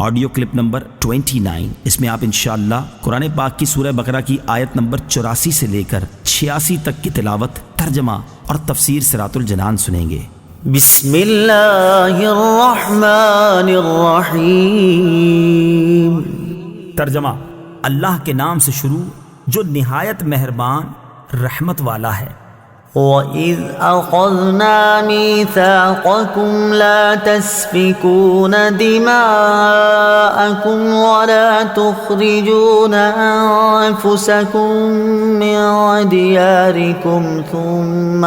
Audio clip number 29۔ اس میں آپ انشاءاللہ قرآن پاک کی سورہ بقرہ کی آیت نمبر 84 سے لے کر 86 تک کی تلاوت، ترجمہ اور تفسیر صراط الجنان سنیں گے۔ بسم اللہ الرحمن الرحیم۔ ترجمہ: اللہ کے نام سے شروع جو نہایت مہربان رحمت والا ہے۔ وَإِذْ أَخَذْنَا مِيثَاقَكُمْ لَا تَسْفِكُونَ دِمَاءَكُمْ وَلَا تُخْرِجُونَ أَنفُسَكُمْ مِنْ دِيَارِكُمْ ثُمَّ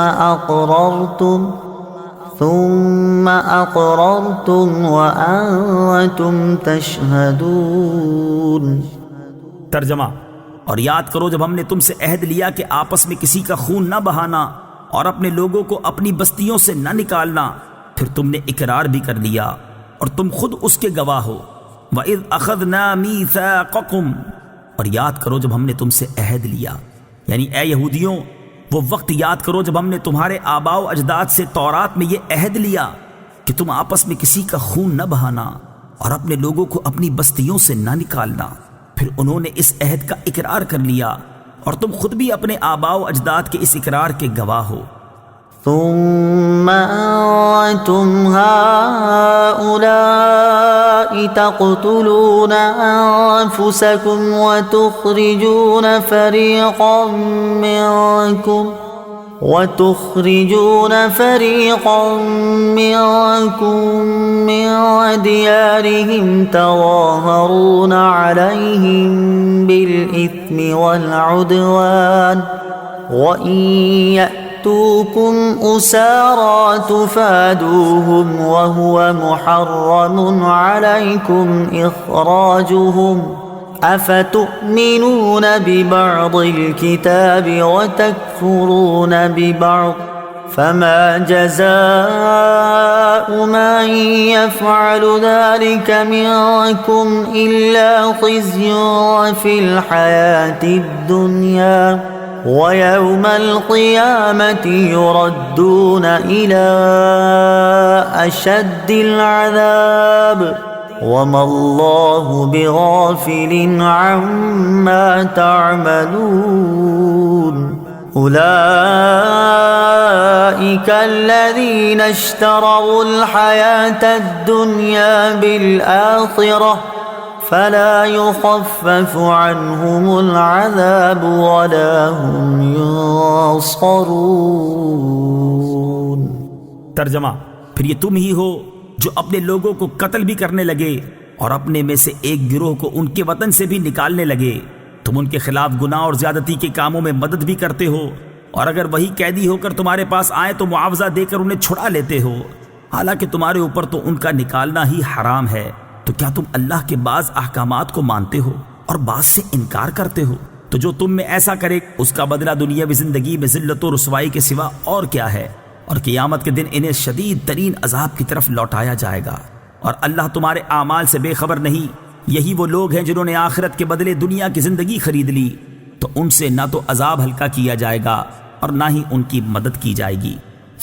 أَقْرَرْتُمْ وَأَنْتُمْ تَشْهَدُونَ۔ ترجمہ: اور یاد کرو جب ہم نے تم سے عہد لیا کہ آپس میں کسی کا خون نہ بہانا اور اپنے لوگوں کو اپنی بستیوں سے نہ نکالنا، پھر تم نے اقرار بھی کر لیا اور تم خود اس کے گواہ ہو۔ وَإِذْ أَخَذْنَا مِيثَاقَكُمْ، اور یاد کرو جب ہم نے تم سے عہد لیا، یعنی اے یہودیوں وہ وقت یاد کرو جب ہم نے تمہارے آباء و اجداد سے تورات میں یہ عہد لیا کہ تم آپس میں کسی کا خون نہ بہانا اور اپنے لوگوں کو اپنی بستیوں سے نہ نکالنا، پھر انہوں نے اس عہد کا اقرار کر لیا اور تم خود بھی اپنے آباء و اجداد کے اس اقرار کے گواہ ہو۔ ثم أنتم هؤلاء تقتلون أنفسكم وتخرجون فريقا منكم من ديارهم تظاهرون عليهم بالإثم والعدوان وإن يأتوكم أسارى تفادوهم وهو محرم عليكم إخراجهم أفتؤمنون ببعض الكتاب وتكفرون ببعض فما جزاء من يفعل ذلك منكم إلا خزي في الحياة الدنيا ويوم القيامة يردون إلى أشد العذاب وما الله بغافل عما تعملون۔ أولئك الذين اشتروا الحياة الدنيا بالآخرة فلا يخفف عنهم العذاب ولا هم ينصرون۔ ترجمہ: پھر یہ تم ہی ہو جو اپنے لوگوں کو قتل بھی کرنے لگے اور اپنے میں سے ایک گروہ کو ان کے وطن سے بھی نکالنے لگے۔ تم ان کے خلاف گناہ اور زیادتی کے کاموں میں مدد بھی کرتے ہو، اور اگر وہی قیدی ہو کر تمہارے پاس آئے تو معاوضہ دے کر انہیں چھڑا لیتے ہو، حالانکہ تمہارے اوپر تو ان کا نکالنا ہی حرام ہے۔ تو کیا تم اللہ کے بعض احکامات کو مانتے ہو اور بعض سے انکار کرتے ہو؟ تو جو تم میں ایسا کرے اس کا بدلہ دنیاوی زندگی میں ذلت و رسوائی کے سوا اور کیا ہے، اور قیامت کے دن انہیں شدید ترین عذاب کی طرف لوٹایا جائے گا۔ اور اللہ تمہارے اعمال سے بے خبر نہیں۔ یہی وہ لوگ ہیں جنہوں نے آخرت کے بدلے دنیا کی زندگی خرید لی، تو ان سے نہ تو عذاب ہلکا کیا جائے گا اور نہ ہی ان کی مدد کی جائے گی۔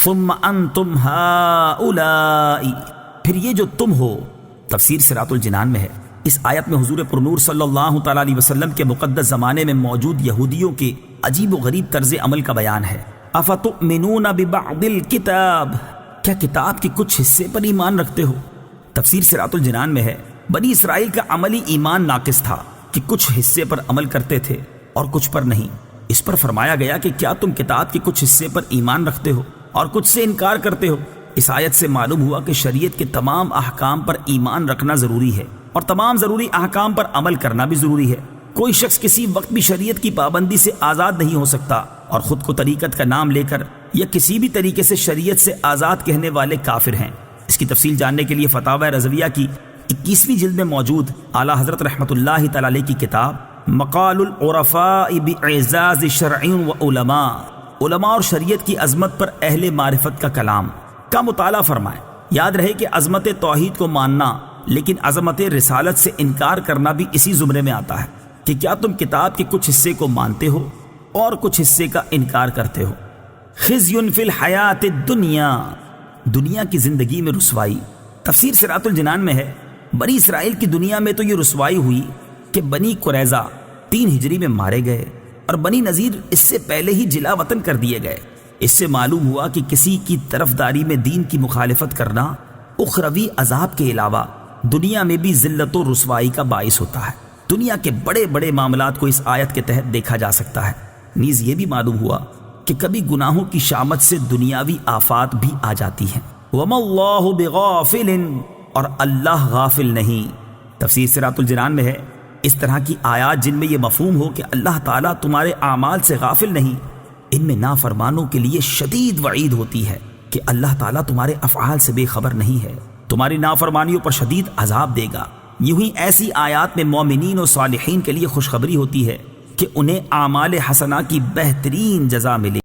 ثم انتم ہؤلاء، پھر یہ جو تم ہو، تفسیر صراط الجنان میں ہے۔ اس آیت میں حضور پرنور صلی اللہ تعالی علیہ وسلم کے مقدس زمانے میں موجود یہودیوں کے عجیب و غریب طرز عمل کا بیان ہے۔ افتؤمنون ببعض الکتاب، کیا کتاب کے کچھ حصے پر ایمان رکھتے ہو؟ تفسیر صراط الجنان میں ہے بنی اسرائیل کا عملی ایمان ناقص تھا کہ کچھ حصے پر عمل کرتے تھے اور کچھ پر نہیں۔ اس پر فرمایا گیا کہ کیا تم کتاب کے کچھ حصے پر ایمان رکھتے ہو اور کچھ سے انکار کرتے ہو؟ اس آیت سے معلوم ہوا کہ شریعت کے تمام احکام پر ایمان رکھنا ضروری ہے اور تمام ضروری احکام پر عمل کرنا بھی ضروری ہے۔ کوئی شخص کسی وقت بھی شریعت کی پابندی سے آزاد نہیں ہو سکتا، اور خود کو طریقت کا نام لے کر یا کسی بھی طریقے سے شریعت سے آزاد کہنے والے کافر ہیں۔ اس کی تفصیل جاننے کے لیے فتاوی رضویہ کی 21ویں جلد میں موجود اعلیٰ حضرت رحمۃ اللہ تعالی علیہ کی کتاب مقال العرفاء باعزاز شرع و علماء، علماء اور شریعت کی عظمت پر اہل معرفت کا کلام کا مطالعہ فرمائیں۔ یاد رہے کہ عظمت توحید کو ماننا لیکن عظمت رسالت سے انکار کرنا بھی اسی زمرے میں آتا ہے کہ کیا تم کتاب کے کچھ حصے کو مانتے ہو اور کچھ حصے کا انکار کرتے ہو۔ خزی فی الحیات الدنیا، دنیا کی زندگی میں رسوائی۔ تفسیر صراط الجنان میں ہے بنی اسرائیل کی دنیا میں تو یہ رسوائی ہوئی کہ بنی قریظہ 3 ہجری میں مارے گئے اور بنی نذیر اس سے پہلے ہی جلا وطن کر دیے گئے۔ اس سے معلوم ہوا کہ کسی کی طرفداری میں دین کی مخالفت کرنا اخروی عذاب کے علاوہ دنیا میں بھی ذلت و رسوائی کا باعث ہوتا ہے۔ دنیا کے بڑے بڑے معاملات کو اس آیت کے تحت دیکھا جا سکتا ہے۔ نیز یہ بھی معلوم ہوا کہ کبھی گناہوں کی شامت سے دنیاوی آفات بھی آ جاتی ہیں۔ وَمَا اللَّهُ بِغَافِلٍ، اور اللہ غافل نہیں۔ تفسیر صراط الجنان میں ہے اس طرح کی آیات جن میں یہ مفہوم ہو کہ اللہ تعالیٰ تمہارے اعمال سے غافل نہیں، ان میں نافرمانوں کے لیے شدید وعید ہوتی ہے کہ اللہ تعالیٰ تمہارے افعال سے بے خبر نہیں ہے، تمہاری نافرمانیوں پر شدید عذاب دے گا۔ یوں ہی ایسی آیات میں مومنین و صالحین کے لیے خوشخبری ہوتی ہے کہ انہیں اعمال حسنہ کی بہترین جزا ملے۔